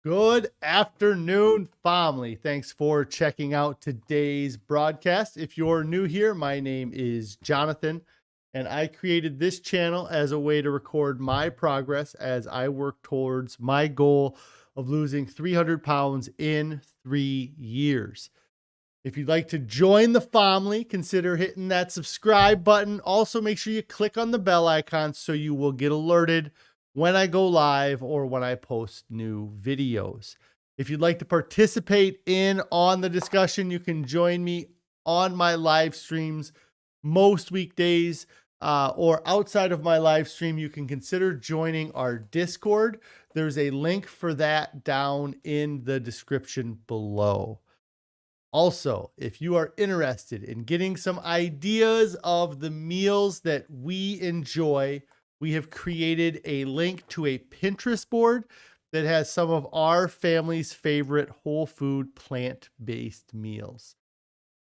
Good afternoon, family. Thanks for checking out today's broadcast. If you're new here, my name is Jonathan, and I created this channel as a way to record my progress as I work towards my goal of losing 300 pounds in 3 years. If you'd like to join the family, consider hitting that subscribe button. Also, make sure you click on the bell icon so you will get alerted when I go live or when I post new videos. If you'd like to participate on the discussion, you can join me on my live streams most weekdays, or outside of my live stream, you can consider joining our Discord. There's a link for that down in the description below. Also, if you are interested in getting some ideas of the meals that we enjoy, we have created a link to a Pinterest board that has some of our family's favorite whole food plant-based meals.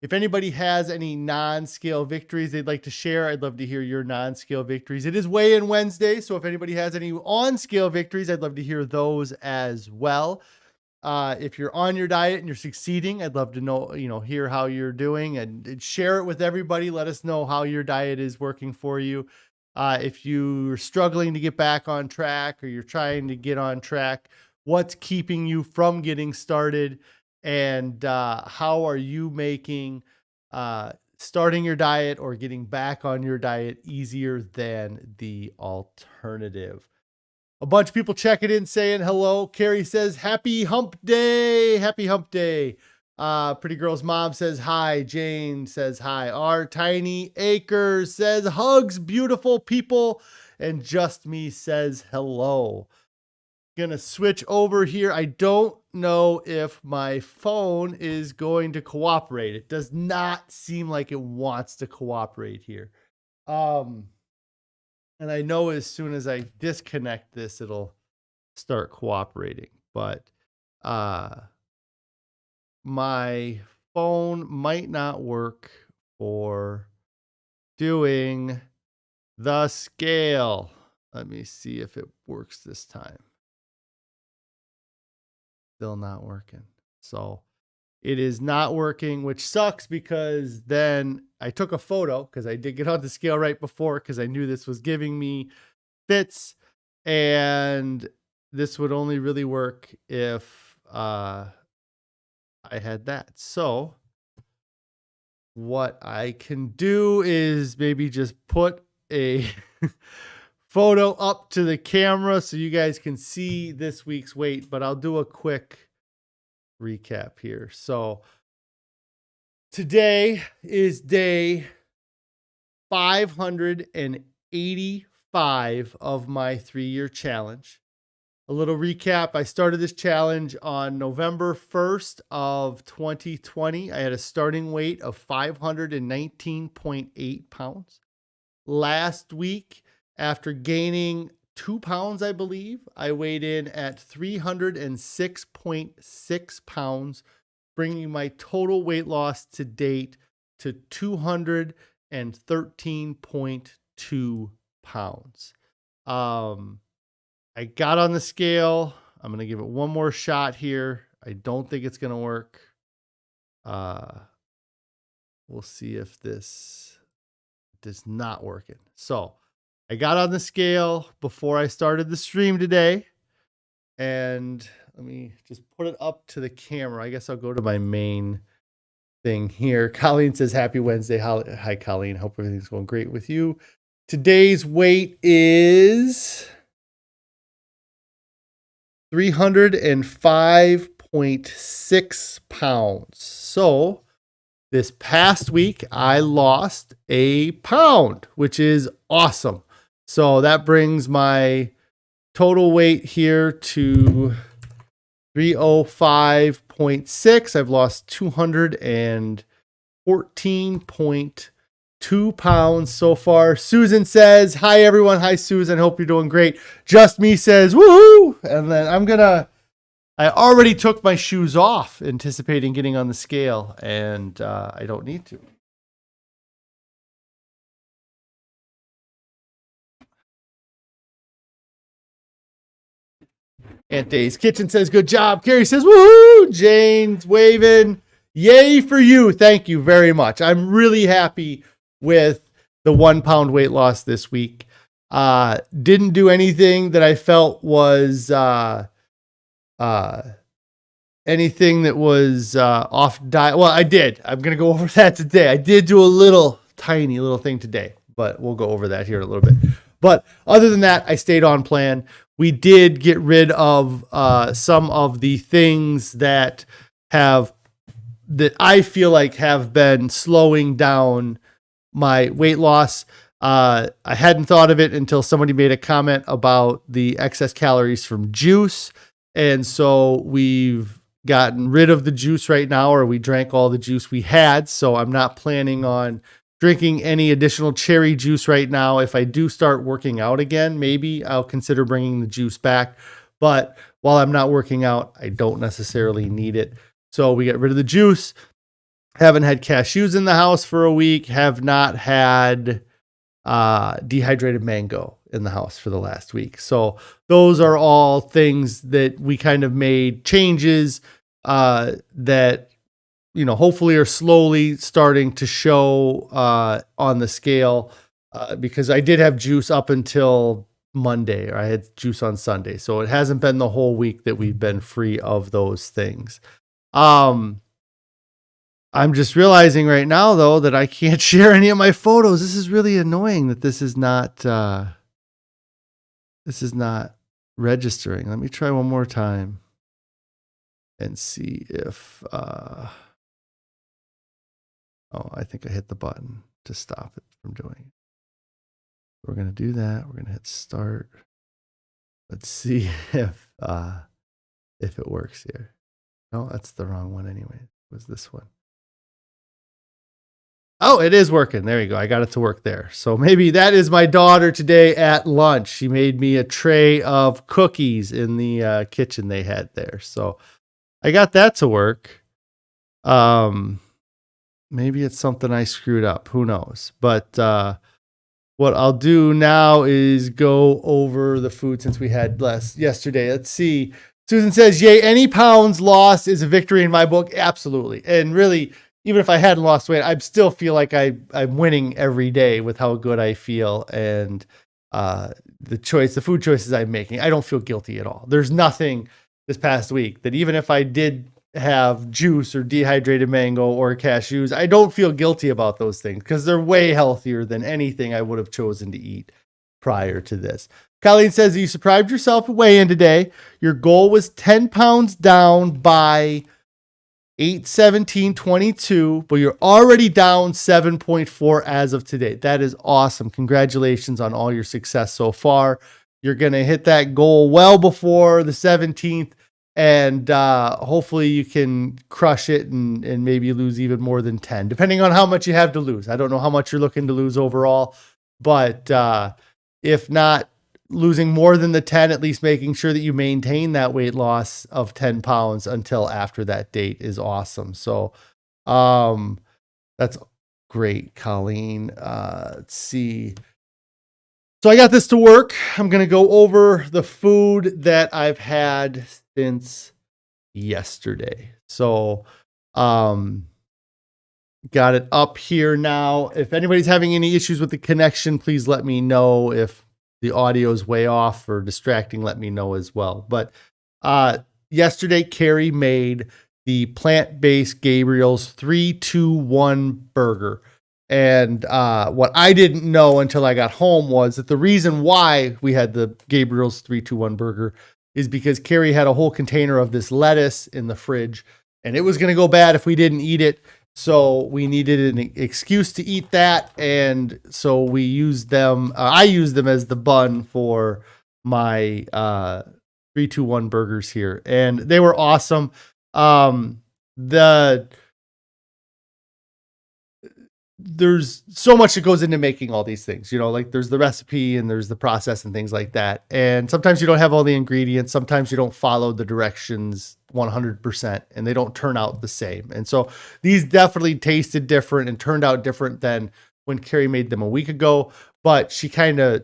If anybody has any non-scale victories they'd like to share, I'd love to hear your non-scale victories. It is weigh-in Wednesday, so if anybody has any on-scale victories, I'd love to hear those as well. If you're on your diet and you're succeeding, I'd love to know, hear how you're doing and share it with everybody. Let us know how your diet is working for you. If you're struggling to get back on track or you're trying to get on track, what's keeping you from getting started? And how are you making starting your diet or getting back on your diet easier than the alternative? A bunch of people checking in saying hello. Carrie says, happy hump day. Happy hump day. Pretty Girl's mom says hi. Jane says hi. Our Tiny Acres says hugs, beautiful people. And Just Me says hello. Gonna switch over here. I don't know if my phone is going to cooperate. It does not seem like it wants to cooperate here. And I know as soon as I disconnect this, it'll start cooperating. But my phone might not work for doing the scale. Let me see if it works this time. Still not working. So it is not working, which sucks because then I took a photo because I did get on the scale right before because I knew this was giving me fits, and this would only really work if I had that. So what I can do is maybe just put a photo up to the camera so you guys can see this week's weight, but I'll do a quick recap here. So today is day 585 of my 3-year challenge. A little recap. I started this challenge on November 1st of 2020. I had a starting weight of 519.8 pounds. Last week, after gaining 2 pounds, I believe, I weighed in at 306.6 pounds, bringing my total weight loss to date to 213.2 pounds. I got on the scale. I'm going to give it one more shot here. I don't think it's going to work. We'll see if this is not working. So I got on the scale before I started the stream today. And let me just put it up to the camera. I guess I'll go to my main thing here. Colleen says, happy Wednesday. Hi, Colleen. Hope everything's going great with you. Today's weight is 305.6 pounds. So this past week, I lost a pound, which is awesome. So that brings my total weight here to 305.6. I've lost 214.2 pounds so far. Susan says, hi, everyone. Hi, Susan. Hope you're doing great. Just Me says, woohoo. And then I already took my shoes off, anticipating getting on the scale, and I don't need to. Aunt Day's Kitchen says, good job. Carrie says, woohoo. Jane's waving. Yay for you. Thank you very much. I'm really happy with the 1 pound weight loss this week. Didn't do anything that I felt was anything that was off diet. Well, I did. I'm going to go over that today. I did do a tiny little thing today, but we'll go over that here in a little bit. But other than that, I stayed on plan. We did get rid of some of the things that I feel like have been slowing down my weight loss. I hadn't thought of it until somebody made a comment about the excess calories from juice. And so we've gotten rid of the juice right now, or we drank all the juice we had. So I'm not planning on drinking any additional cherry juice right now. If I do start working out again, maybe I'll consider bringing the juice back. But while I'm not working out, I don't necessarily need it. So we get rid of the juice. Haven't had cashews in the house for a week. Have not had dehydrated mango in the house for the last week. So those are all things that we kind of made changes that, hopefully are slowly starting to show on the scale because I did have juice up until Monday, or I had juice on Sunday. So it hasn't been the whole week that we've been free of those things. I'm just realizing right now, though, that I can't share any of my photos. This is really annoying that this is not registering. Let me try one more time and see if, I think I hit the button to stop it from doing it. We're going to do that. We're going to hit start. Let's see if it works here. No, that's the wrong one anyway. It was this one. Oh, it is working. There you go. I got it to work there. So maybe that is my daughter today at lunch. She made me a tray of cookies in the kitchen they had there. So I got that to work. Maybe it's something I screwed up. Who knows? But what I'll do now is go over the food since we had less yesterday. Let's see. Susan says, yay, any pounds lost is a victory in my book. Absolutely. And really, even if I hadn't lost weight, I still feel like I'm winning every day with how good I feel and the food choices I'm making. I don't feel guilty at all. There's nothing this past week that even if I did have juice or dehydrated mango or cashews, I don't feel guilty about those things because they're way healthier than anything I would have chosen to eat prior to this. Colleen says, you surprised yourself at weigh-in today. Your goal was 10 pounds down by 8/17/22, but you're already down 7.4 as of today. That is awesome. Congratulations on all your success so far. You're going to hit that goal well before the 17th, and hopefully you can crush it and maybe lose even more than 10, depending on how much you have to lose. I don't know how much you're looking to lose overall, but if not losing more than the 10, at least making sure that you maintain that weight loss of 10 pounds until after that date is awesome. So that's great, Colleen. Let's see. So I got this to work. I'm going to go over the food that I've had since yesterday. So got it up here now. If anybody's having any issues with the connection, please let me know. If the audio is way off or distracting, let me know as well. But yesterday, Carrie made the plant-based Gabriel's 3-2-1 burger. And what I didn't know until I got home was that the reason why we had the Gabriel's 3-2-1 burger is because Carrie had a whole container of this lettuce in the fridge, and it was going to go bad if we didn't eat it. So we needed an excuse to eat that, and so we used them. I used them as the bun for my 3-2-1 burgers here, and they were awesome. There's so much that goes into making all these things, like there's the recipe and there's the process and things like that. And sometimes you don't have all the ingredients. Sometimes you don't follow the directions 100% and they don't turn out the same. And so these definitely tasted different and turned out different than when Carrie made them a week ago, but she kind of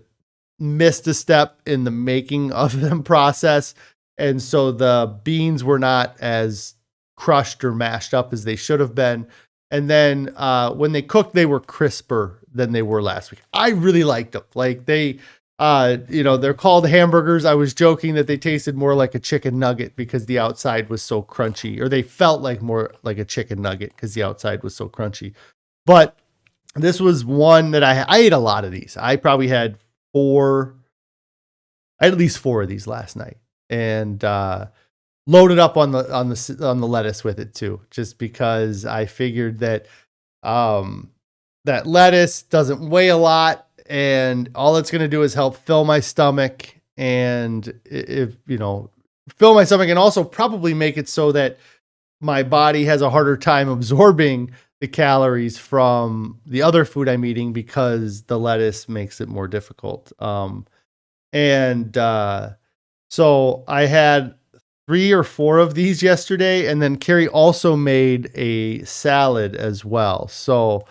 missed a step in the making of them process. And so the beans were not as crushed or mashed up as they should have been. And then when they cooked, they were crisper than they were last week. I really liked them. Like they, they're called hamburgers. I was joking that they tasted more like a chicken nugget because the outside was so crunchy, or they felt like more like a chicken nugget because the outside was so crunchy. But this was one that I ate a lot of these. I probably had at least four of these last night, and loaded up on the lettuce with it too, just because I figured that that lettuce doesn't weigh a lot, and all it's going to do is help fill my stomach, and fill my stomach, and also probably make it so that my body has a harder time absorbing the calories from the other food I'm eating because the lettuce makes it more difficult. So I had 3 or 4 of these yesterday, and then Carrie also made a salad as well. So,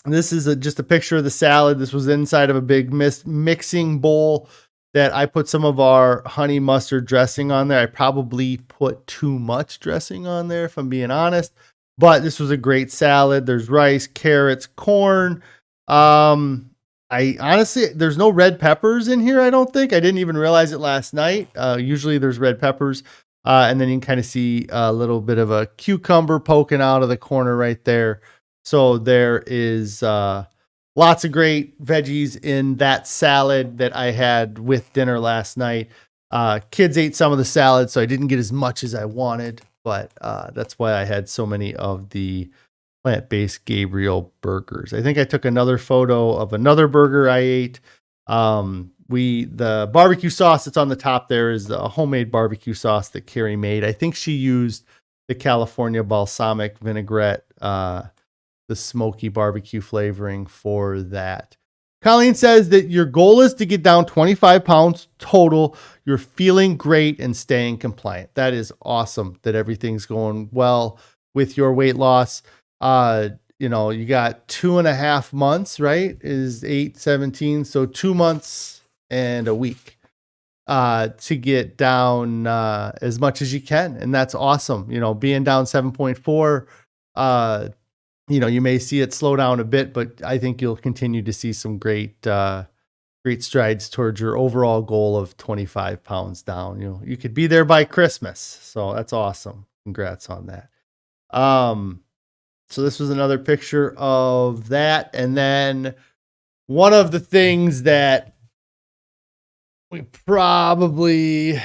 this is just a picture of the salad. This was inside of a big mixing bowl that I put some of our honey mustard dressing on there. I probably put too much dressing on there, if I'm being honest, but this was a great salad. There's rice, carrots, corn. I honestly, there's no red peppers in here. I don't think. I didn't even realize it last night. Usually there's red peppers. And then you can kind of see a little bit of a cucumber poking out of the corner right there. So there is lots of great veggies in that salad that I had with dinner last night. Kids ate some of the salad, so I didn't get as much as I wanted, but that's why I had so many of the plant-based Gabriel burgers. I think I took another photo of another burger I ate. The barbecue sauce that's on the top there is a homemade barbecue sauce that Carrie made. I think she used the California balsamic vinaigrette, the smoky barbecue flavoring for that. Colleen says that your goal is to get down 25 pounds total. You're feeling great and staying compliant. That is awesome that everything's going well with your weight loss. You got 2.5 months, right? Is 8-17. So 2 months and a week, to get down, as much as you can. And that's awesome. Being down 7.4, you may see it slow down a bit, but I think you'll continue to see some great strides towards your overall goal of 25 pounds down. You could be there by Christmas. So that's awesome. Congrats on that. So this was another picture of that. And then one of the things that we probably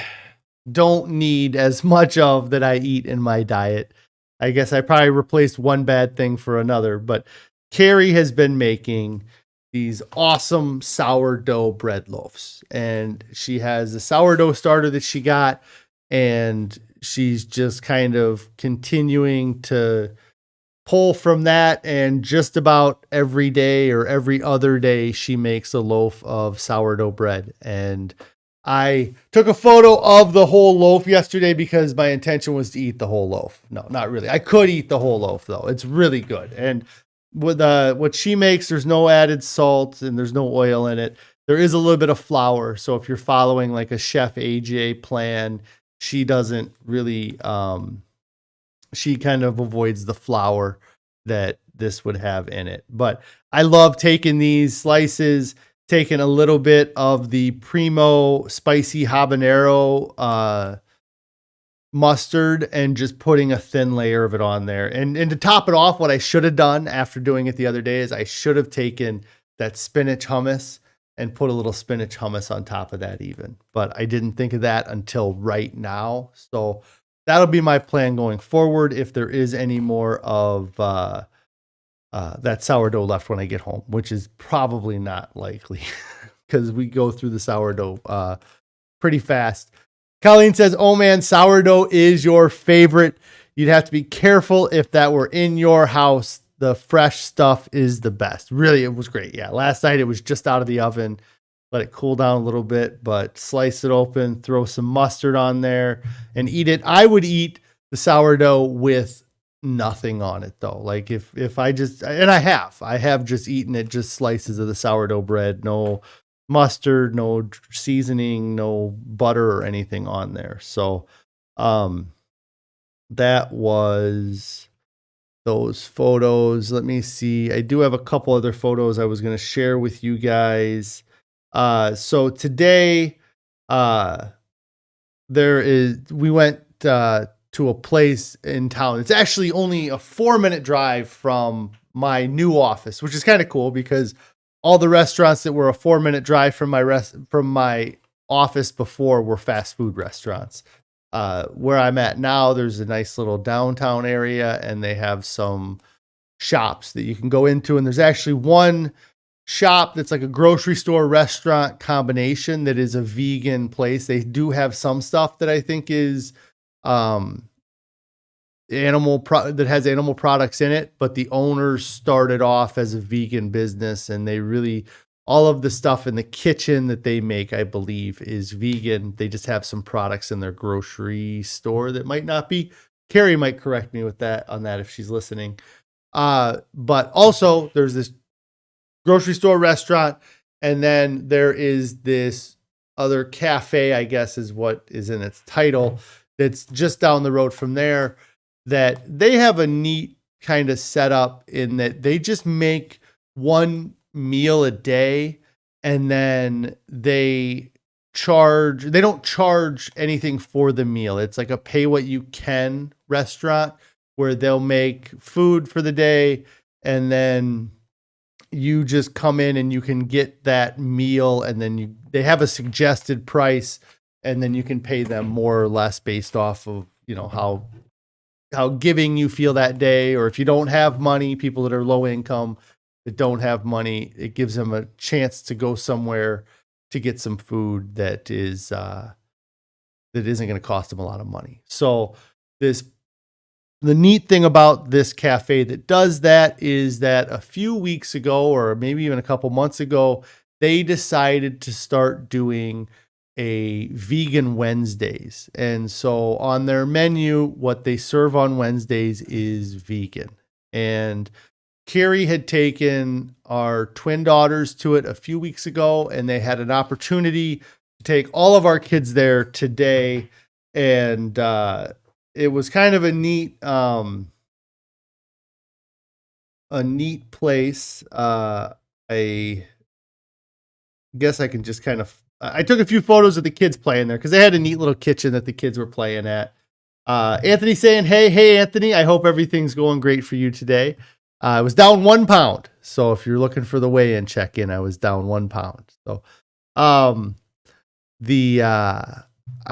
don't need as much of that I eat in my diet. I guess I probably replaced one bad thing for another, but Carrie has been making these awesome sourdough bread loaves, and she has a sourdough starter that she got, and she's just kind of continuing to pull from that, and just about every day or every other day she makes a loaf of sourdough bread. And I took a photo of the whole loaf yesterday because my intention was to eat the whole loaf. No, not really. I could eat the whole loaf though. It's really good. And with what she makes, there's no added salt and there's no oil in it. There is a little bit of flour. So if you're following like a Chef AJ plan, she doesn't really, she kind of avoids the flour that this would have in it. But I love taking these slices, taking a little bit of the Primo spicy habanero mustard and just putting a thin layer of it on there. And to top it off, what I should have done after doing it the other day is I should have taken that spinach hummus and put a little spinach hummus on top of that even. But I didn't think of that until right now. So that'll be my plan going forward if there is any more of that sourdough left when I get home, which is probably not likely because we go through the sourdough pretty fast. Colleen says, oh man, sourdough is your favorite. You'd have to be careful if that were in your house. The fresh stuff is the best. Really, it was great. Yeah, last night it was just out of the oven. Let it cool down a little bit, but slice it open, throw some mustard on there and eat it. I would eat the sourdough with nothing on it though. Like if I just, and I have just eaten it, just slices of the sourdough bread, no mustard, no seasoning, no butter or anything on there. So that was those photos. Let me see. I do have a couple other photos I was going to share with you guys. So today, we went to a place in town. It's actually only a 4-minute drive from my new office, which is kind of cool because all the restaurants that were a 4-minute drive from my office before were fast food restaurants. Where I'm at now, there's a nice little downtown area, and they have some shops that you can go into. And there's actually one shop that's like a grocery store restaurant combination that is a vegan place. They do have some stuff that I think is that has animal products in it, but the owners started off as a vegan business, and they really, all of the stuff in the kitchen that they make, I believe, is vegan. They just have some products in their grocery store that might not be. Carrie might correct me with that on that if she's listening. But also there's this grocery store restaurant, and then there is this other cafe, I guess is what is in its title, that's just down the road from there, that they have a neat kind of setup in that they just make one meal a day, and then they don't charge anything for the meal. It's like a pay what you can restaurant where they'll make food for the day, and then you just come in and you can get that meal, and then they have a suggested price, and then you can pay them more or less based off of, how giving you feel that day. Or if you don't have money, people that are low income that don't have money, it gives them a chance to go somewhere to get some food that isn't going to cost them a lot of money. So the neat thing about this cafe that does that is that a few weeks ago, or maybe even a couple months ago, they decided to start doing a vegan Wednesdays. And so on their menu, what they serve on Wednesdays is vegan. And Carrie had taken our twin daughters to it a few weeks ago, and they had an opportunity to take all of our kids there today. And it was kind of a neat place. I guess I can just kind of, I took a few photos of the kids playing there because they had a neat little kitchen that the kids were playing at. Anthony saying, hey, Anthony, I hope everything's going great for you today. I was down 1 pound. So if you're looking for the weigh-in check-in, I was down 1 pound. So I'm going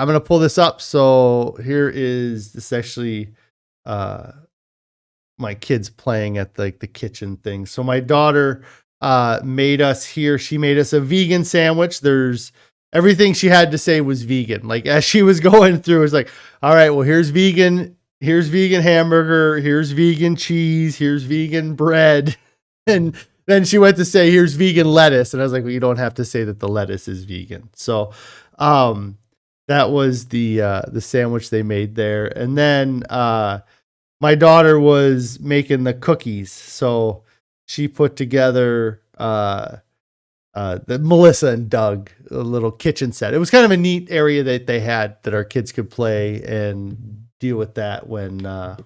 to pull this up. So here is this actually my kids playing at the kitchen thing. So my daughter made us here. She made us a vegan sandwich. There's everything she had to say was vegan. Like as she was going through, it was like, all right, well, here's vegan hamburger. Here's vegan cheese. Here's vegan bread. And then she went to say, here's vegan lettuce. And I was like, well, you don't have to say that the lettuce is vegan. So, that was the sandwich they made there. And then, my daughter was making the cookies. So she put together, the Melissa and Doug, a little kitchen set. It was kind of a neat area that they had that our kids could play and deal with that when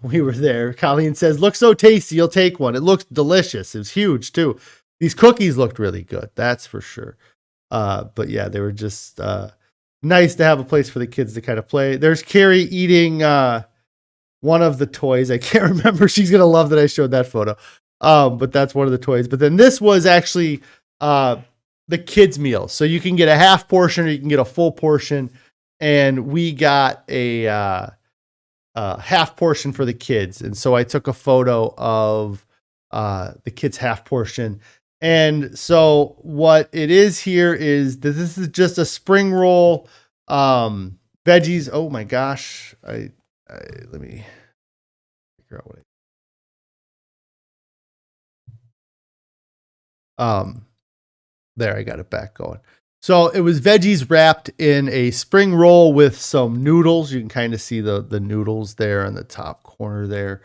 we were there. Colin says, looks so tasty, you'll take one. It looks delicious. It was huge too. These cookies looked really good. That's for sure. But yeah, they were just nice to have a place for the kids to kind of play. There's Carrie eating one of the toys. I can't remember. She's going to love that I showed that photo. But that's one of the toys. But then this was actually the kids' meal. So you can get a half portion or you can get a full portion. And we got a half portion for the kids. And so I took a photo of the kids' half portion. And so what it is here is that this is just a spring roll, veggies. Oh my gosh. Let me figure out what there, I got it back going. So it was veggies wrapped in a spring roll with some noodles. You can kind of see the noodles there in the top corner there.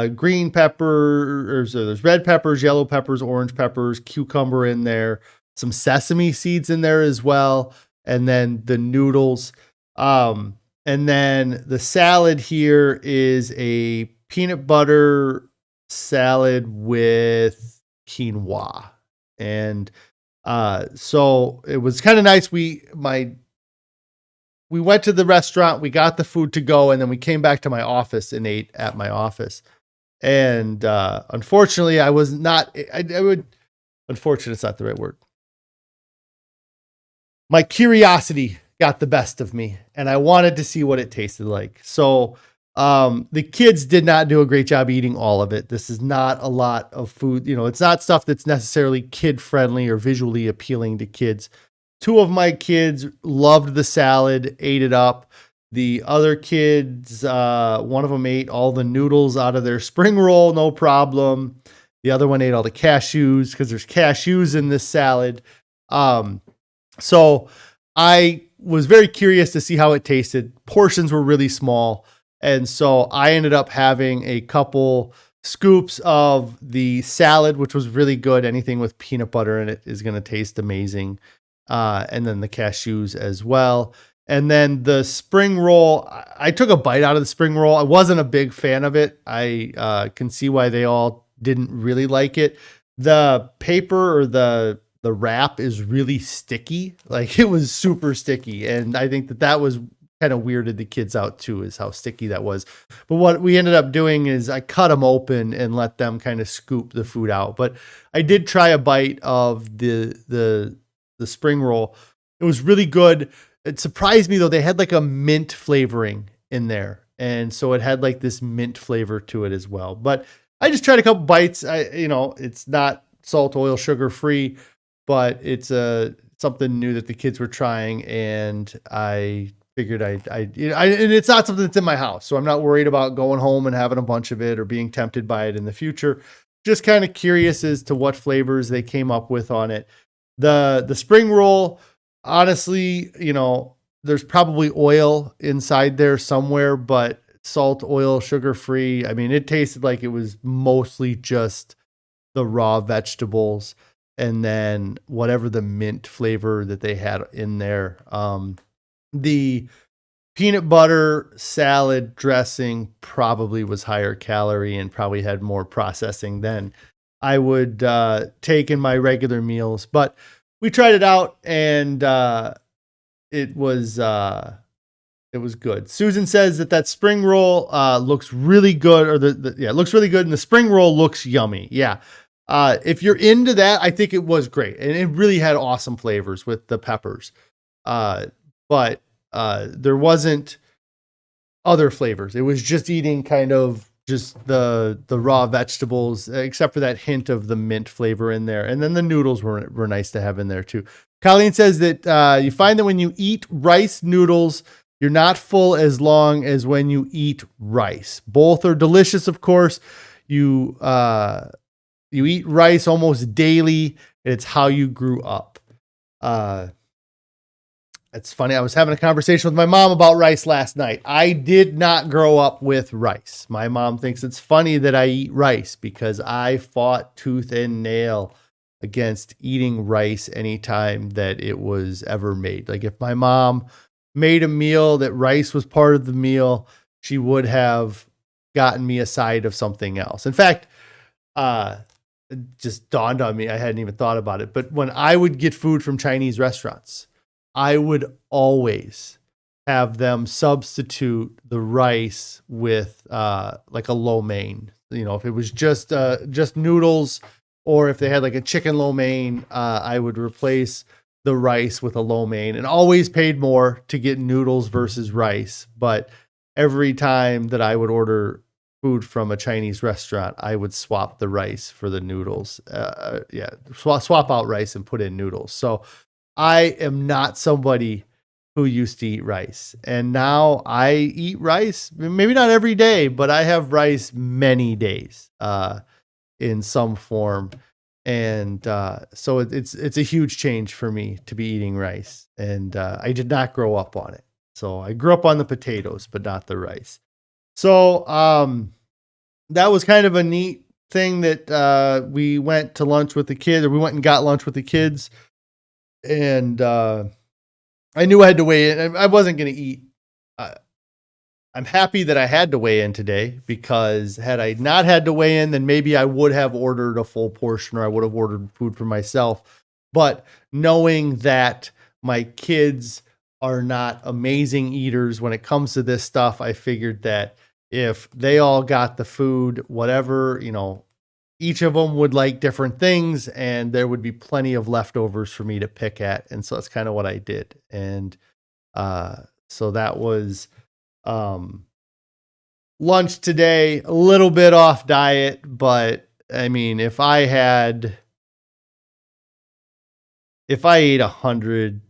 Green pepper, so there's red peppers, yellow peppers, orange peppers, cucumber in there, some sesame seeds in there as well, and then the noodles. And then the salad here is a peanut butter salad with quinoa. And so it was kind of nice. We went to the restaurant, we got the food to go, and then we came back to my office and ate at my office. And unfortunately, I was not, unfortunate, it's not the right word. My curiosity got the best of me, and I wanted to see what it tasted like. So the kids did not do a great job eating all of it. This is not a lot of food. It's not stuff that's necessarily kid friendly or visually appealing to kids. Two of my kids loved the salad, ate it up. The other kids, one of them ate all the noodles out of their spring roll, no problem. The other one ate all the cashews because there's cashews in this salad. So I was very curious to see how it tasted. Portions were really small. And so I ended up having a couple scoops of the salad, which was really good. Anything with peanut butter in it is going to taste amazing. And then the cashews as well. And then the spring roll, I took a bite out of the spring roll. I wasn't a big fan of it. I can see why they all didn't really like it. The paper or the wrap is really sticky. Like, it was super sticky. And I think that was kind of weirded the kids out too, is how sticky that was. But what we ended up doing is I cut them open and let them kind of scoop the food out. But I did try a bite of the spring roll. It was really good. It surprised me though. They had like a mint flavoring in there. And so it had like this mint flavor to it as well. But I just tried a couple bites. It's not salt, oil, sugar free, but it's something new that the kids were trying. And I figured and it's not something that's in my house. So I'm not worried about going home and having a bunch of it or being tempted by it in the future. Just kind of curious as to what flavors they came up with on it. The spring roll, honestly, there's probably oil inside there somewhere, but salt, oil, sugar free. I mean, it tasted like it was mostly just the raw vegetables and then whatever the mint flavor that they had in there. The peanut butter salad dressing probably was higher calorie and probably had more processing than I would take in my regular meals. But we tried it out, and it was good. Susan says that spring roll looks really good, or it looks really good, and the spring roll looks yummy. Yeah. If you're into that, I think it was great, and it really had awesome flavors with the peppers. But there wasn't other flavors. It was just eating kind of just the raw vegetables, except for that hint of the mint flavor in there. And then the noodles were nice to have in there too. Colleen says that you find that when you eat rice noodles, you're not full as long as when you eat rice. Both are delicious, of course. You eat rice almost daily. It's how you grew up. It's funny. I was having a conversation with my mom about rice last night. I did not grow up with rice. My mom thinks it's funny that I eat rice because I fought tooth and nail against eating rice anytime that it was ever made. Like, if my mom made a meal that rice was part of the meal, she would have gotten me a side of something else. In fact, it just dawned on me. I hadn't even thought about it. But when I would get food from Chinese restaurants, I would always have them substitute the rice with like a lo mein. If it was just noodles, or if they had like a chicken lo mein, I would replace the rice with a lo mein, and always paid more to get noodles versus rice. But every time that I would order food from a Chinese restaurant, I would swap the rice for the noodles. Swap out rice and put in noodles. So I am not somebody who used to eat rice, and now I eat rice, maybe not every day, but I have rice many days in some form. And so it's a huge change for me to be eating rice, and I did not grow up on it. So I grew up on the potatoes, but not the rice. So that was kind of a neat thing that we went to lunch with the kids, or we went and got lunch with the kids And I knew I had to weigh in. I wasn't going to eat. I'm happy that I had to weigh in today, because had I not had to weigh in, then maybe I would have ordered a full portion, or I would have ordered food for myself. But knowing that my kids are not amazing eaters when it comes to this stuff, I figured that if they all got the food, whatever, each of them would like different things, and there would be plenty of leftovers for me to pick at. And so that's kind of what I did. And so that was lunch today, a little bit off diet, but I mean, if I ate 100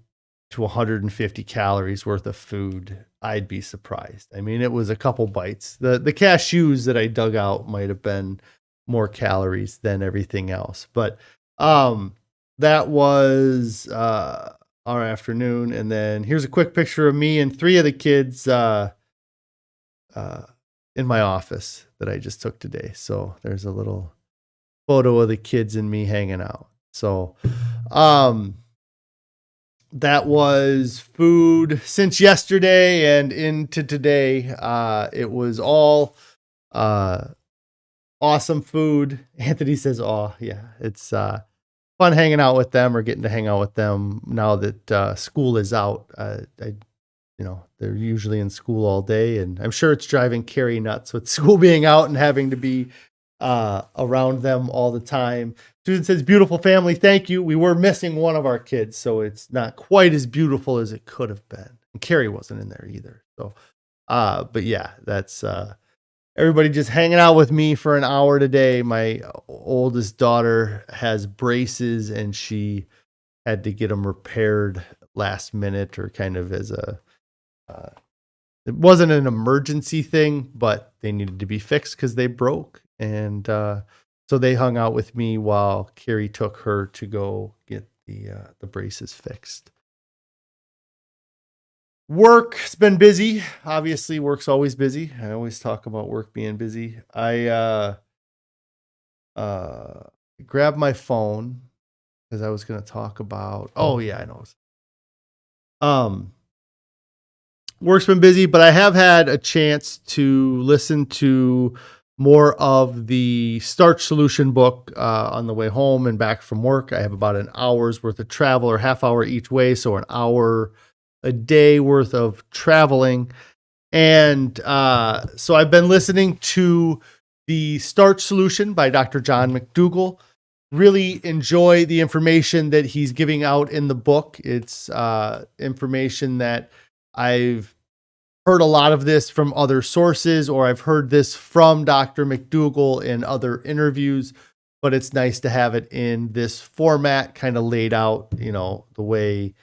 to 150 calories worth of food, I'd be surprised. I mean, it was a couple bites. The cashews that I dug out might have been more calories than everything else, but that was our afternoon. And then here's a quick picture of me and 3 of the kids in my office that I just took today. So there's a little photo of the kids and me hanging out. So that was food since yesterday and into today. It was all awesome food. Anthony says, "Oh yeah, it's fun hanging out with them, or getting to hang out with them now that school is out." They're usually in school all day, and I'm sure it's driving Carrie nuts with school being out and having to be around them all the time. Susan says, "Beautiful family. Thank you. We were missing one of our kids, so it's not quite as beautiful as it could have been." And Carrie wasn't in there either. So, but yeah, that's everybody just hanging out with me for an hour today. My oldest daughter has braces, and she had to get them repaired last minute, or kind of as it wasn't an emergency thing, but they needed to be fixed because they broke. And so they hung out with me while Carrie took her to go get the braces fixed. Work's been busy. Obviously, work's always busy. I always talk about work being busy. I grabbed my phone because I was going to talk about. Oh yeah, I know. Work's been busy, but I have had a chance to listen to more of the Starch Solution book on the way home and back from work. I have about an hour's worth of travel, or half hour each way, so an hour a day worth of traveling. And so I've been listening to the Starch Solution by Dr. John McDougall. Really enjoy the information that he's giving out in the book. It's information that I've heard a lot of this from other sources, or I've heard this from Dr. McDougall in other interviews, but it's nice to have it in this format, kind of laid out, the way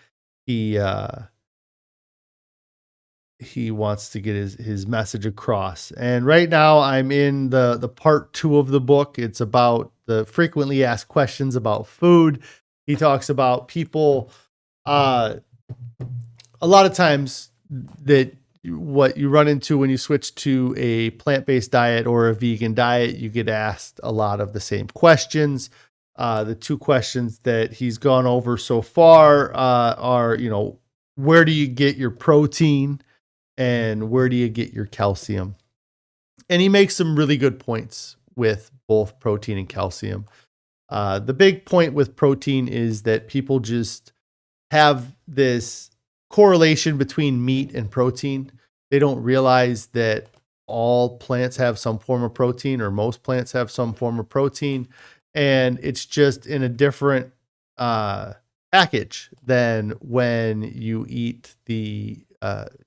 he wants to get his message across. And right now I'm in the part 2 of the book. It's about the frequently asked questions about food. He talks about people, a lot of times, that what you run into when you switch to a plant-based diet or a vegan diet, you get asked a lot of the same questions. The 2 questions that he's gone over so far are, where do you get your protein, and where do you get your calcium? And he makes some really good points with both protein and calcium. The big point with protein is that people just have this correlation between meat and protein. They don't realize that all plants have some form of protein, or most plants have some form of protein, and it's just in a different package than when you eat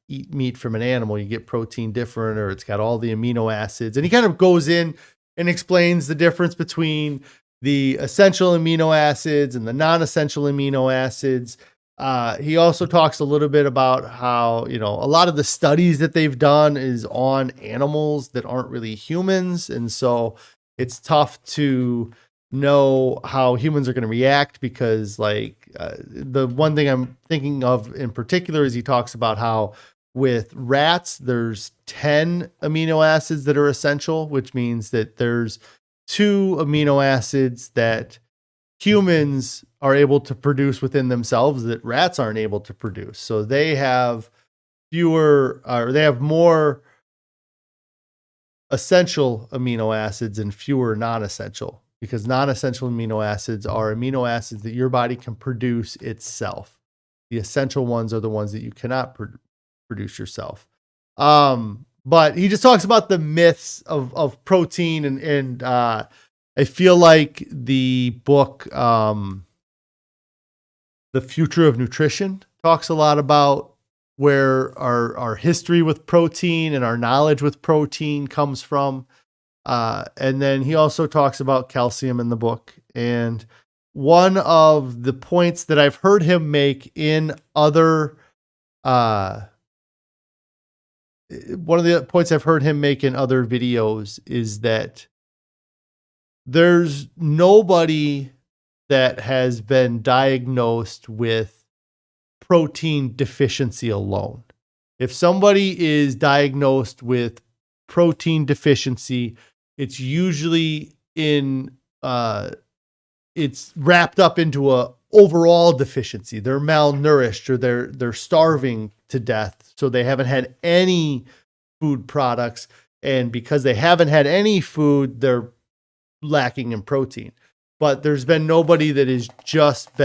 meat from an animal. You get protein different, or it's got all the amino acids. And he kind of goes in and explains the difference between the essential amino acids and the non-essential amino acids. He also talks a little bit about how, a lot of the studies that they've done is on animals that aren't really humans. And so it's tough to know how humans are going to react, because the one thing I'm thinking of in particular is he talks about how with rats, there's 10 amino acids that are essential, which means that there's 2 amino acids that humans are able to produce within themselves that rats aren't able to produce. So they have more essential amino acids and fewer non-essential, because non-essential amino acids are amino acids that your body can produce itself. The essential ones are the ones that you cannot produce yourself. But he just talks about the myths of protein, and I feel like the book, The Future of Nutrition, talks a lot about where our history with protein and our knowledge with protein comes from. And then he also talks about calcium in the book. And one of the points that I've heard him make in other videos is that there's nobody that has been diagnosed with protein deficiency alone. If somebody is diagnosed with protein deficiency, it's usually it's wrapped up into a overall deficiency. They're malnourished, or they're starving to death, so they haven't had any food products, and because they haven't had any food, they're lacking in protein. But there's been nobody that has just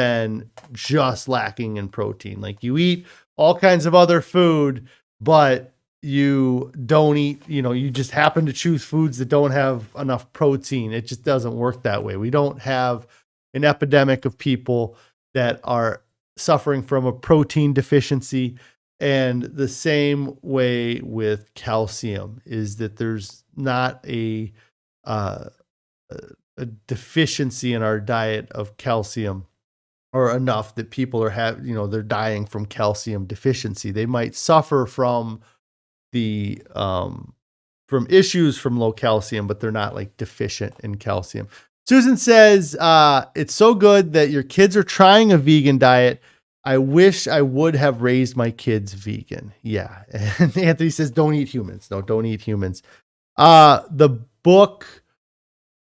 lacking in protein. Like, you eat all kinds of other food, but you don't eat, you just happen to choose foods that don't have enough protein. It just doesn't work that way. We don't have an epidemic of people that are suffering from a protein deficiency. And the same way with calcium, is that there's not a deficiency in our diet of calcium, or enough that people are they're dying from calcium deficiency. They might suffer from from issues from low calcium, but they're not like deficient in calcium. Susan says, it's so good that your kids are trying a vegan diet. I wish I would have raised my kids vegan. Yeah. And Anthony says, don't eat humans. No, don't eat humans. The book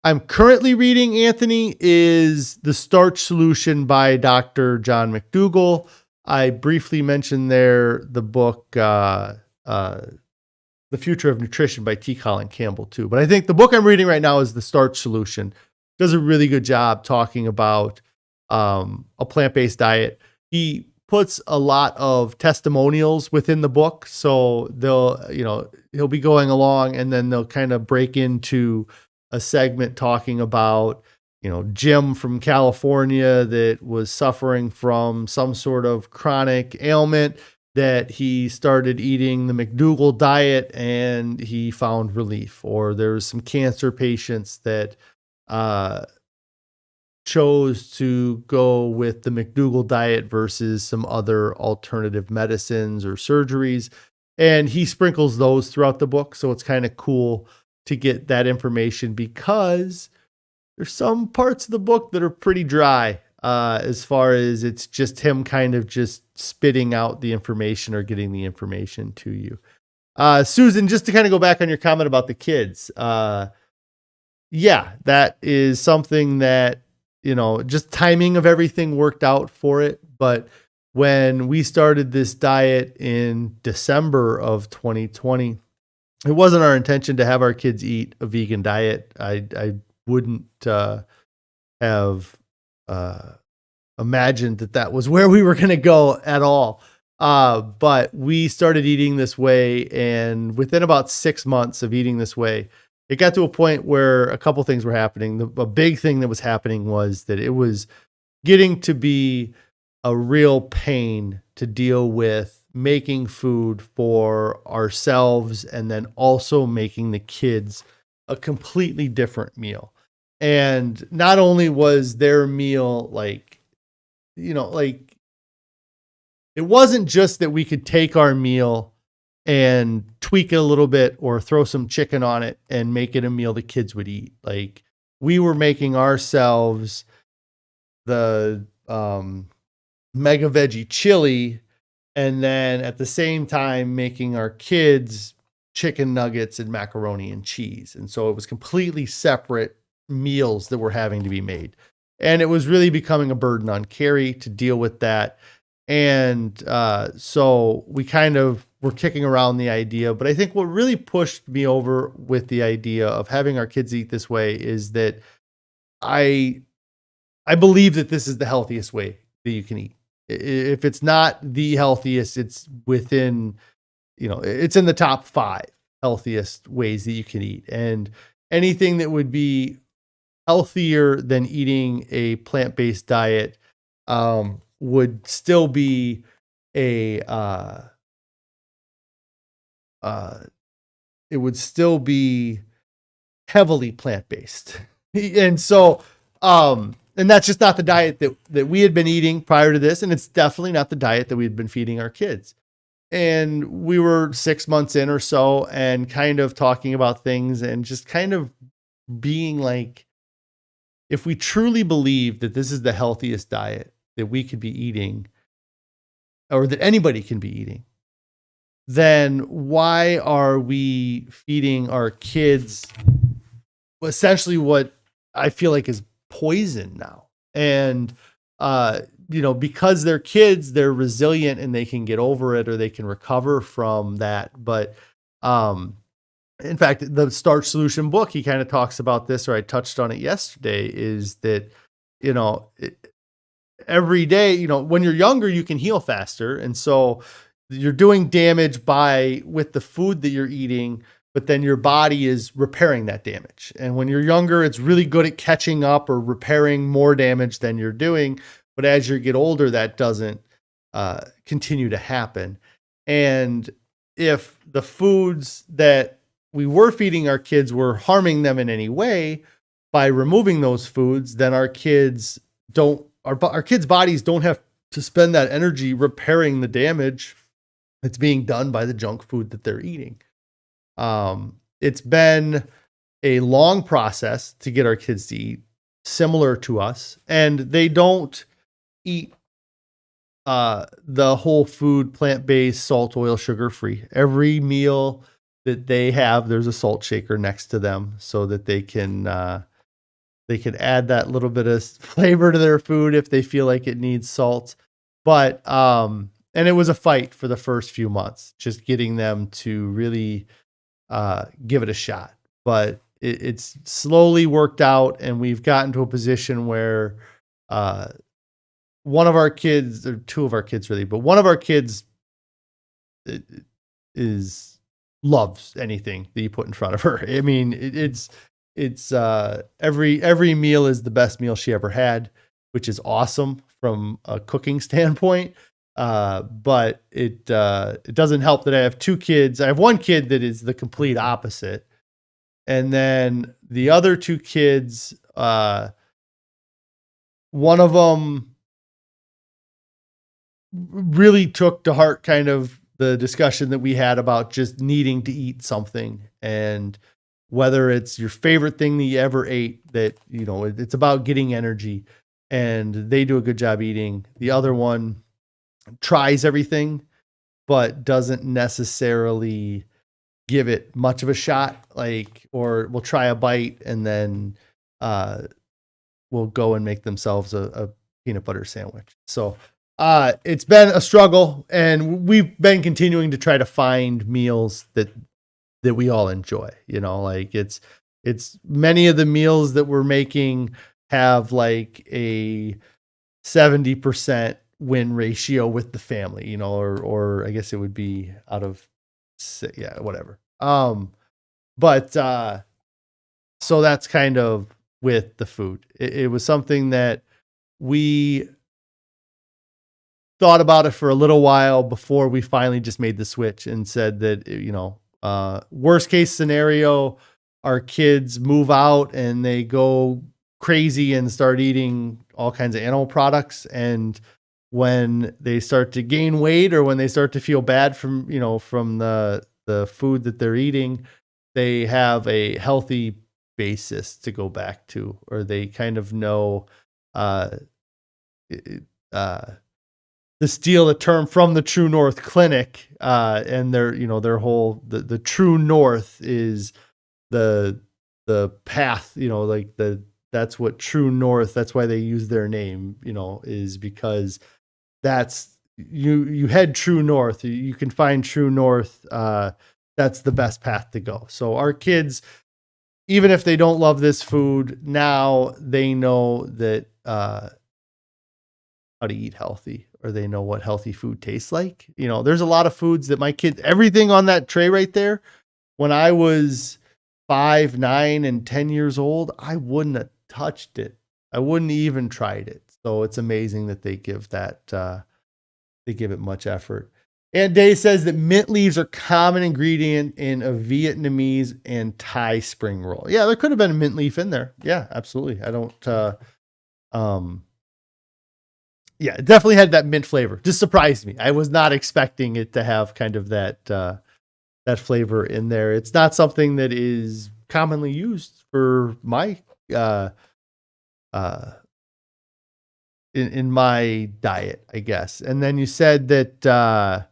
I'm currently reading, Anthony, is The Starch Solution by Dr. John McDougall. I briefly mentioned there the book, The Future of Nutrition by Colin Campbell too. But I think the book I'm reading right now is The Starch Solution. Does a really good job talking about a plant-based diet. He puts a lot of testimonials within the book. So he'll be going along, and then they'll kind of break into a segment talking about, Jim from California that was suffering from some sort of chronic ailment, that he started eating the McDougall diet and he found relief. Or there was some cancer patients that chose to go with the McDougall diet versus some other alternative medicines or surgeries. And he sprinkles those throughout the book. So it's kind of cool to get that information, because there's some parts of the book that are pretty dry, as far as it's just him kind of just spitting out the information or getting the information to you. Susan, just to kind of go back on your comment about the kids. Yeah, that is something that, just timing of everything worked out for it. But when we started this diet in December of 2020, it wasn't our intention to have our kids eat a vegan diet. I wouldn't have imagined that was where we were going to go at all. But we started eating this way, and within about 6 months of eating this way, it got to a point where a couple things were happening. A big thing that was happening was that it was getting to be a real pain to deal with making food for ourselves, and then also making the kids a completely different meal. And not only was their meal it wasn't just that we could take our meal and tweak it a little bit or throw some chicken on it and make it a meal the kids would eat. Like, we were making ourselves the mega veggie chili, and then at the same time making our kids chicken nuggets and macaroni and cheese. And so it was completely separate meals that were having to be made. And it was really becoming a burden on Carrie to deal with that. And so we kind of were kicking around the idea. But I think what really pushed me over with the idea of having our kids eat this way is that I believe that this is the healthiest way that you can eat. If it's not the healthiest, it's within, it's in the top 5 healthiest ways that you can eat. And anything that would be healthier than eating a plant-based diet would still be it would still be heavily plant-based. And so, and that's just not the diet that we had been eating prior to this. And it's definitely not the diet that we had been feeding our kids. And we were 6 months in or so and kind of talking about things and just kind of being like, if we truly believe that this is the healthiest diet that we could be eating or that anybody can be eating, then why are we feeding our kids essentially what I feel like is poison now? And, because they're kids, they're resilient and they can get over it or they can recover from that. But, in fact, the Starch Solution book, he kind of talks about this, or I touched on it yesterday, is that, every day, when you're younger, you can heal faster. And so you're doing damage with the food that you're eating, but then your body is repairing that damage. And when you're younger, it's really good at catching up or repairing more damage than you're doing. But as you get older, that doesn't continue to happen. And if the foods that we were feeding our kids were harming them in any way, by removing those foods, then our kids' bodies don't have to spend that energy repairing the damage that's being done by the junk food that they're eating. It's been a long process to get our kids to eat similar to us, and they don't eat the whole food, plant-based, salt, oil, sugar-free. Every meal that they have, there's a salt shaker next to them so that they can add that little bit of flavor to their food if they feel like it needs salt. But and it was a fight for the first few months, just getting them to really give it a shot. But it's slowly worked out, and we've gotten to a position where one of our kids, or two of our kids really, but one of our kids loves anything that you put in front of her. I mean, it's every meal is the best meal she ever had, which is awesome from a cooking standpoint. But it doesn't help that I have 2 kids. I have one kid that is the complete opposite. And then the other 2 kids, one of them really took to heart kind of the discussion that we had about just needing to eat something, and whether it's your favorite thing that you ever ate, that, it's about getting energy, and they do a good job eating. The other one tries everything, but doesn't necessarily give it much of a shot, or will try a bite and then will go and make themselves a peanut butter sandwich. So it's been a struggle, and we've been continuing to try to find meals that we all enjoy. It's many of the meals that we're making have like a 70% win ratio with the family, or I guess it would be out of, whatever. But so that's kind of with the food. It was something that we thought about it for a little while before we finally just made the switch and said that, worst case scenario, our kids move out and they go crazy and start eating all kinds of animal products. And when they start to gain weight, or when they start to feel bad from the food that they're eating, they have a healthy basis to go back to, or they kind of know, to steal a term from the True North Clinic, and their whole, the True North is the path, like the that's what True North, that's why they use their name, is because that's you head True North. You can find True North. That's the best path to go. So our kids, even if they don't love this food, now they know that how to eat healthy, or they know what healthy food tastes like. There's a lot of foods that my kids, everything on that tray right there, when I was 5, 9, and 10 years old, I wouldn't have touched it. I wouldn't even tried it. So it's amazing that they give that, they give it much effort. And Day says that mint leaves are common ingredient in a Vietnamese and Thai spring roll. Yeah, there could have been a mint leaf in there. Yeah, absolutely. I don't, yeah, it definitely had that mint flavor. Just surprised me. I was not expecting it to have kind of that, that flavor in there. It's not something that is commonly used for my, in my diet, I guess. And then you said that,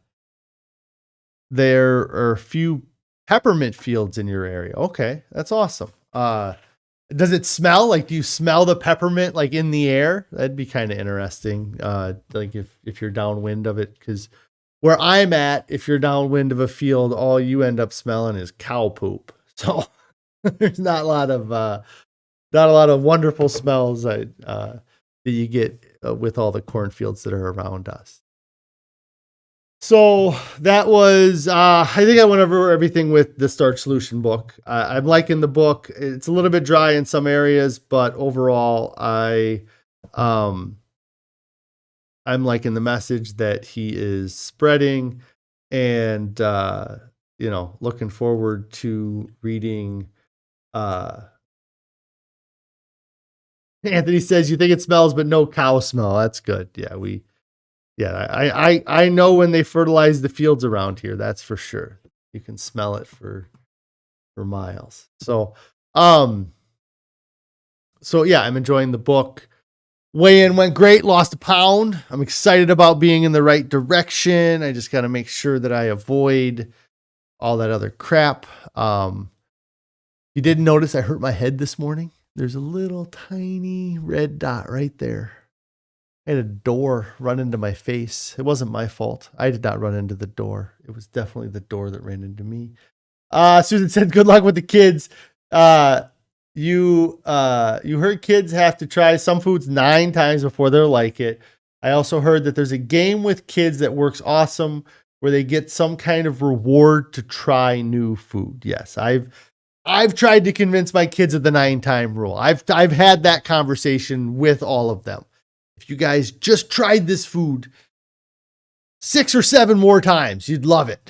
there are a few peppermint fields in your area. Okay, that's awesome. Does it smell? Like, do you smell the peppermint like in the air? That'd be kind of interesting. Like if you're downwind of it, because where I'm at, if you're downwind of a field, all you end up smelling is cow poop. So there's not a lot of wonderful smells that you get with all the cornfields that are around us. So that was, I think I went over everything with the Starch Solution book. I'm liking the book. It's a little bit dry in some areas, but overall, I'm liking the message that he is spreading, and, looking forward to reading. Anthony says, you think it smells, but no cow smell. That's good. Yeah, I know when they fertilize the fields around here, that's for sure. You can smell it for miles. So yeah, I'm enjoying the book. Weigh-in went great, lost a pound. I'm excited about being in the right direction. I just got to make sure that I avoid all that other crap. You didn't notice I hurt my head this morning? There's a little tiny red dot right there. I had a door run into my face. It wasn't my fault. I did not run into the door. It was definitely the door that ran into me. Susan said, good luck with the kids. You heard kids have to try some foods 9 times before they'll like it. I also heard that there's a game with kids that works awesome where they get some kind of reward to try new food. Yes, I've tried to convince my kids of the 9-time rule. I've had that conversation with all of them. If you guys just tried this food 6 or 7 more times, you'd love it.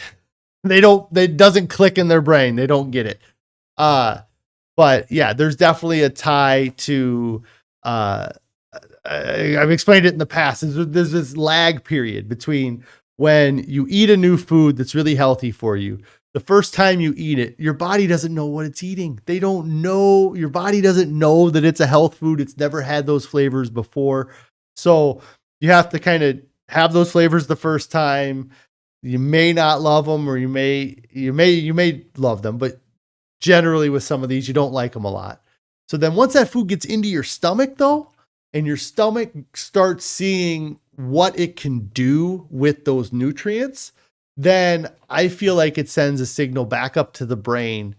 It doesn't click in their brain. They don't get it. But yeah, there's definitely a tie to, I've explained it in the past. There's this lag period between when you eat a new food that's really healthy for you. The first time you eat it, your body doesn't know what it's eating. They don't know, your body doesn't know that it's a health food. It's never had those flavors before. So you have to kind of have those flavors the first time. You may not love them, or you may love them, but generally with some of these, you don't like them a lot. So then once that food gets into your stomach though, and your stomach starts seeing what it can do with those nutrients, then I feel like it sends a signal back up to the brain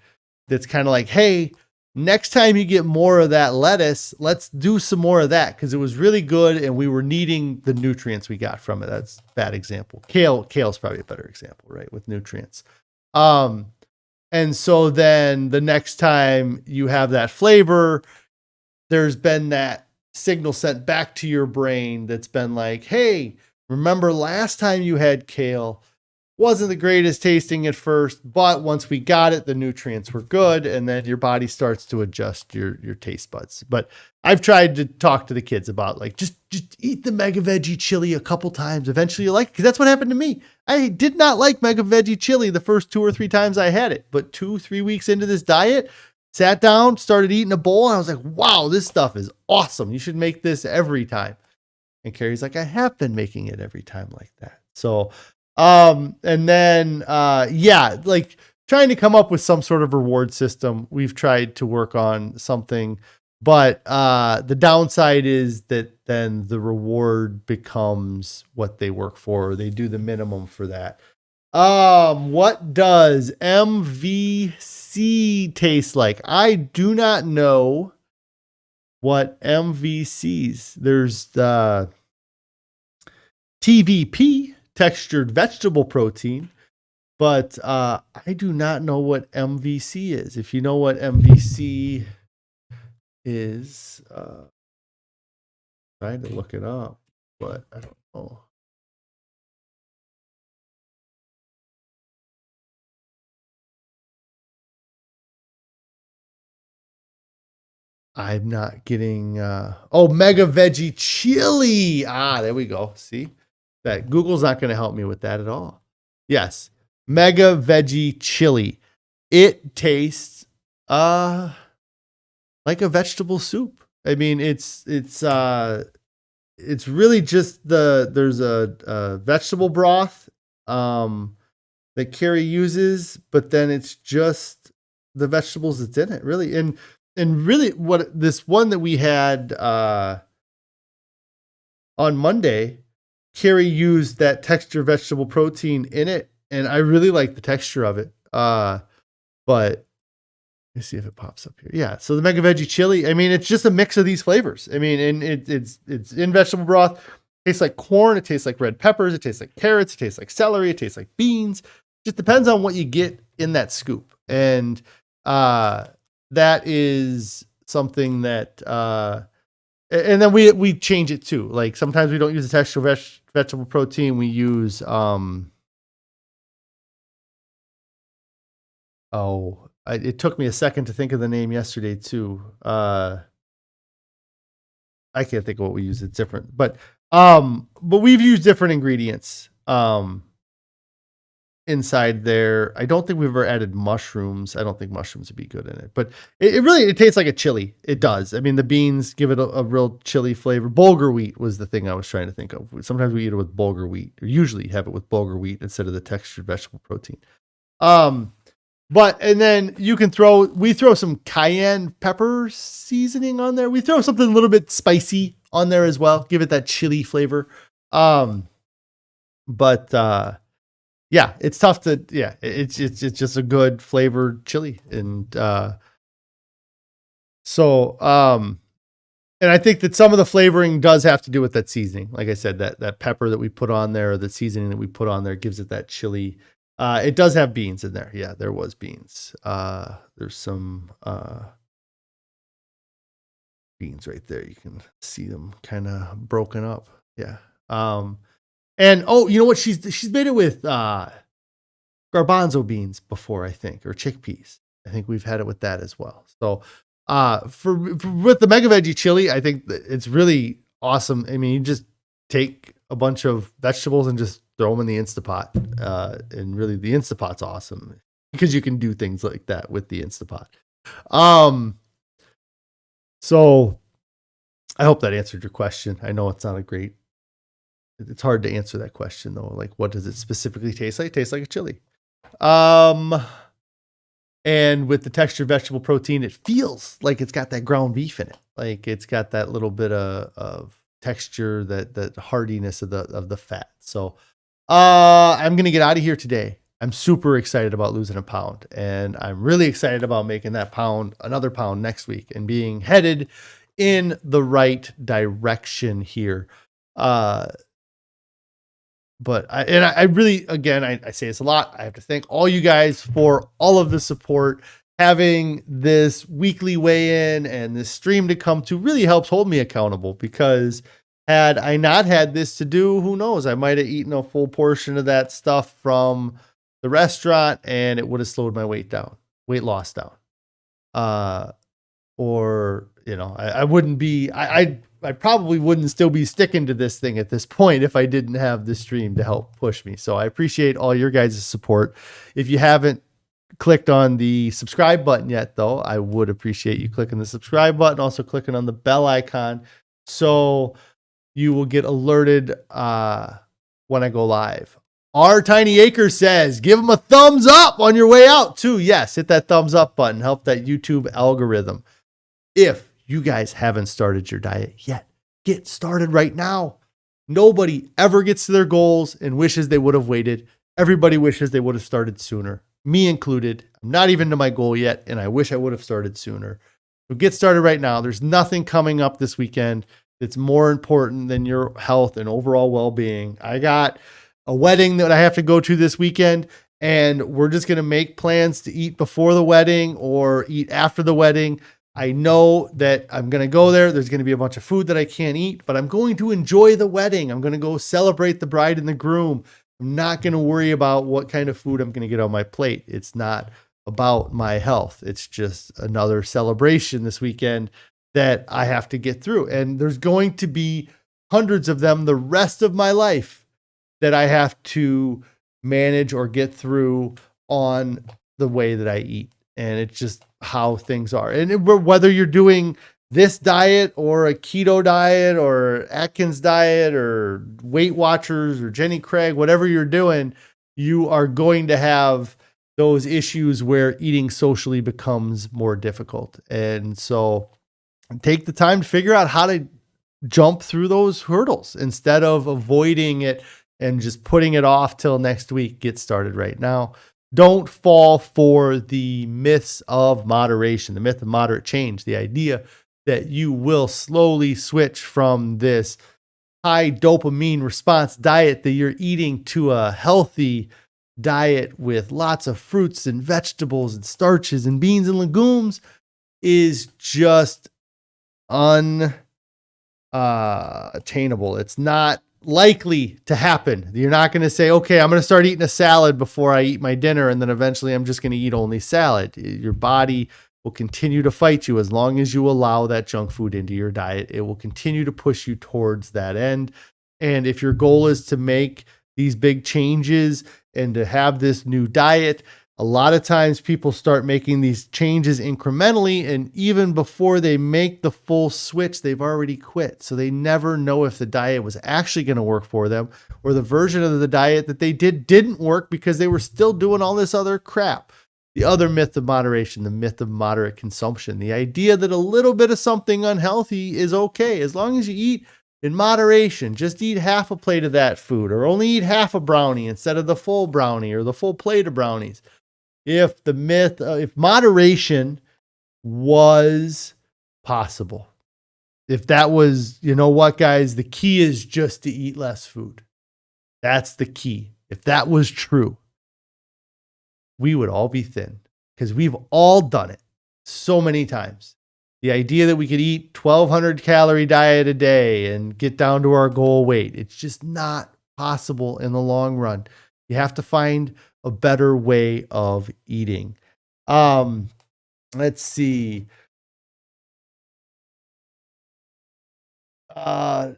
that's kind of like, hey, next time you get more of that lettuce, let's do some more of that, because it was really good and we were needing the nutrients we got from it. That's a bad example. Kale's probably a better example, right? With nutrients. And so then the next time you have that flavor, there's been that signal sent back to your brain that's been like, hey, remember last time you had kale? Wasn't the greatest tasting at first, but once we got it, the nutrients were good, and then your body starts to adjust your taste buds. But I've tried to talk to the kids about, like, just eat the Mega Veggie chili a couple times. Eventually you like it, because that's what happened to me. I did not like Mega Veggie chili the first 2 or 3 times I had it, but 2-3 weeks into this diet, sat down, started eating a bowl, and I was like, wow, this stuff is awesome. You should make this every time. And Carrie's like, I have been making it every time like that. So, and then, like trying to come up with some sort of reward system. We've tried to work on something But the downside is that then the reward becomes what they work for. They do the minimum for that. What does MVC taste like? I do not know what MVCs. There's the TVP, textured vegetable protein, but I do not know what MVC is. If you know what MVC is, trying to look it up, but I don't know. I'm not getting, Mega Veggie Chili. There we go. See that Google's not going to help me with that at all. Yes. Mega Veggie Chili. It tastes, like a vegetable soup. I mean, it's really just there's a vegetable broth, that Carrie uses, but then it's just the vegetables that's in it, really. And really, what this one that we had on Monday, Carrie used that texture vegetable protein in it, and I really like the texture of it. But let me see if it pops up here. Yeah, so the Mega Veggie Chili, I mean, it's just a mix of these flavors. I mean, and it's in vegetable broth. It tastes like corn. It tastes like red peppers. It tastes like carrots. It tastes like celery. It tastes like beans. It just depends on what you get in that scoop. And that is something that, and then we change it too. Like sometimes we don't use the texture vegetable protein. We use, it took me a second to think of the name yesterday too. I can't think of what we use. It's different, but we've used different ingredients, inside there. I don't think we've ever added mushrooms. I don't think mushrooms would be good in it, but it really tastes like a chili. It does. I mean, the beans give it a real chili flavor. Bulgur wheat was the thing I was trying to think of. Sometimes we eat it with bulgur wheat, or usually have it with bulgur wheat instead of the textured vegetable protein. But, and then we throw some cayenne pepper seasoning on there. We throw something a little bit spicy on there as well. Give it that chili flavor. Yeah, it's tough to, it's just a good flavored chili. And, and I think that some of the flavoring does have to do with that seasoning. Like I said, that pepper that we put on there, or the seasoning that we put on there, gives it that chili. It does have beans in there. Yeah, there was beans. There's some beans right there. You can see them kind of broken up. Yeah. And you know what? She's made it with garbanzo beans before, I think, or chickpeas. I think we've had it with that as well. So with the Mega Veggie Chili, I think that it's really awesome. I mean, you just take a bunch of vegetables and just throw them in the Instapot. And really the Instapot's awesome because you can do things like that with the Instapot. So I hope that answered your question. I know it's hard to answer that question though. Like, what does it specifically taste like? It tastes like a chili. And with the textured vegetable protein, it feels like it's got that ground beef in it. Like it's got that little bit of texture, that hardiness of the fat. So, I'm going to get out of here today. I'm super excited about losing a pound, and I'm really excited about making that another pound next week, and being headed in the right direction here. But I really, again, I say this a lot. I have to thank all you guys for all of the support. Having this weekly weigh-in and this stream to come to really helps hold me accountable, because had I not had this to do, who knows? I might have eaten a full portion of that stuff from the restaurant, and it would have slowed my weight loss down. Or, I wouldn't be, I probably wouldn't still be sticking to this thing at this point if I didn't have this stream to help push me. So I appreciate all your guys' support. If you haven't clicked on the subscribe button yet, though, I would appreciate you clicking the subscribe button, also clicking on the bell icon, so you will get alerted when I go live. Our Tiny Acre says, give them a thumbs up on your way out too. Yes, hit that thumbs up button. Help that YouTube algorithm. If you guys haven't started your diet yet, get started right now. Nobody ever gets to their goals and wishes they would have waited. Everybody wishes they would have started sooner, me included. I'm not even to my goal yet, and I wish I would have started sooner. So get started right now. There's nothing coming up this weekend that's more important than your health and overall well-being. I got a wedding that I have to go to this weekend, and we're just going to make plans to eat before the wedding or eat after the wedding. I know that I'm going to go there. There's going to be a bunch of food that I can't eat, but I'm going to enjoy the wedding. I'm going to go celebrate the bride and the groom. I'm not going to worry about what kind of food I'm going to get on my plate. It's not about my health. It's just another celebration this weekend that I have to get through. And there's going to be hundreds of them the rest of my life that I have to manage or get through on the way that I eat. And it's just how things are. And whether you're doing this diet or a keto diet or Atkins diet or Weight Watchers or Jenny Craig, whatever you're doing, you are going to have those issues where eating socially becomes more difficult. And so take the time to figure out how to jump through those hurdles instead of avoiding it and just putting it off till next week. Get started right now. Don't fall for the myths of moderation, the myth of moderate change, the idea that you will slowly switch from this high dopamine response diet that you're eating to a healthy diet with lots of fruits and vegetables and starches and beans and legumes is just unattainable. It's not likely to happen. You're not going to say, okay, I'm going to start eating a salad before I eat my dinner, and then eventually I'm just going to eat only salad. Your body will continue to fight you as long as you allow that junk food into your diet. It will continue to push you towards that end. And if your goal is to make these big changes and to have this new diet, a lot of times people start making these changes incrementally, and even before they make the full switch, they've already quit. So they never know if the diet was actually going to work for them, or the version of the diet that they didn't work because they were still doing all this other crap. The other myth of moderation, the myth of moderate consumption, the idea that a little bit of something unhealthy is okay as long as you eat in moderation. Just eat half a plate of that food, or only eat half a brownie instead of the full brownie or the full plate of brownies. If moderation was possible, if that was, you know what, guys, the key is just to eat less food. That's the key. If that was true, we would all be thin, because we've all done it so many times. The idea that we could eat 1,200 calorie diet a day and get down to our goal weight, it's just not possible in the long run. You have to find a better way of eating. Let's see. I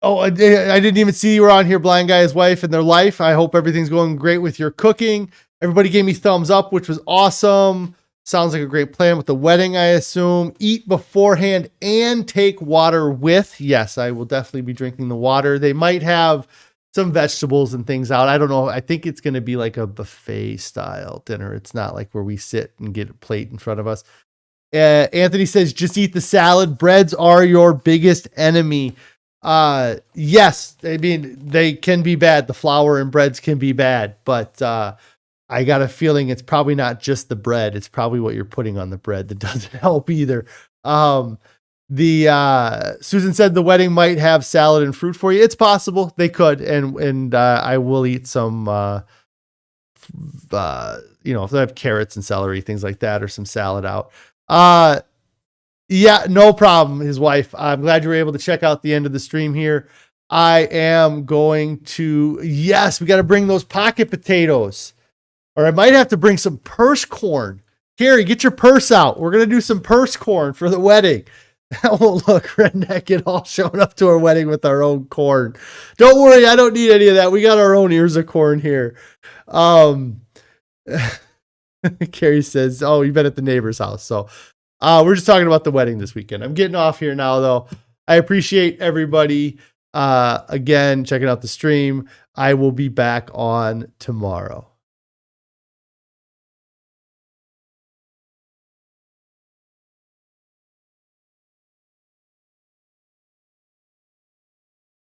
didn't even see you were on here, Blind Guy's Wife and Their Life. I hope everything's going great with your cooking. Everybody gave me thumbs up, which was awesome. Sounds like a great plan with the wedding, I assume. Eat beforehand and take water with. Yes, I will definitely be drinking the water. They might have some vegetables and things out. I don't know. I think it's going to be like a buffet style dinner. It's not like where we sit and get a plate in front of us. Anthony says, just eat the salad. Breads are your biggest enemy. Yes, I mean, they can be bad. The flour and breads can be bad, but I got a feeling it's probably not just the bread. It's probably what you're putting on the bread that doesn't help either. Susan said the wedding might have salad and fruit for you. It's possible they could. And I will eat some, if they have carrots and celery, things like that, or some salad out. Yeah, no problem. His wife. I'm glad you were able to check out the end of the stream here. I am going to, yes, we got to bring those pocket potatoes, or I might have to bring some purse corn. Carrie, get your purse out. We're going to do some purse corn for the wedding. That won't look redneck at all, showing up to our wedding with our own corn. Don't worry, I don't need any of that. We got our own ears of corn here. Carrie says, oh, you've been at the neighbor's house. So we're just talking about the wedding this weekend. I'm getting off here now, though. I appreciate everybody, again, checking out the stream. I will be back on tomorrow.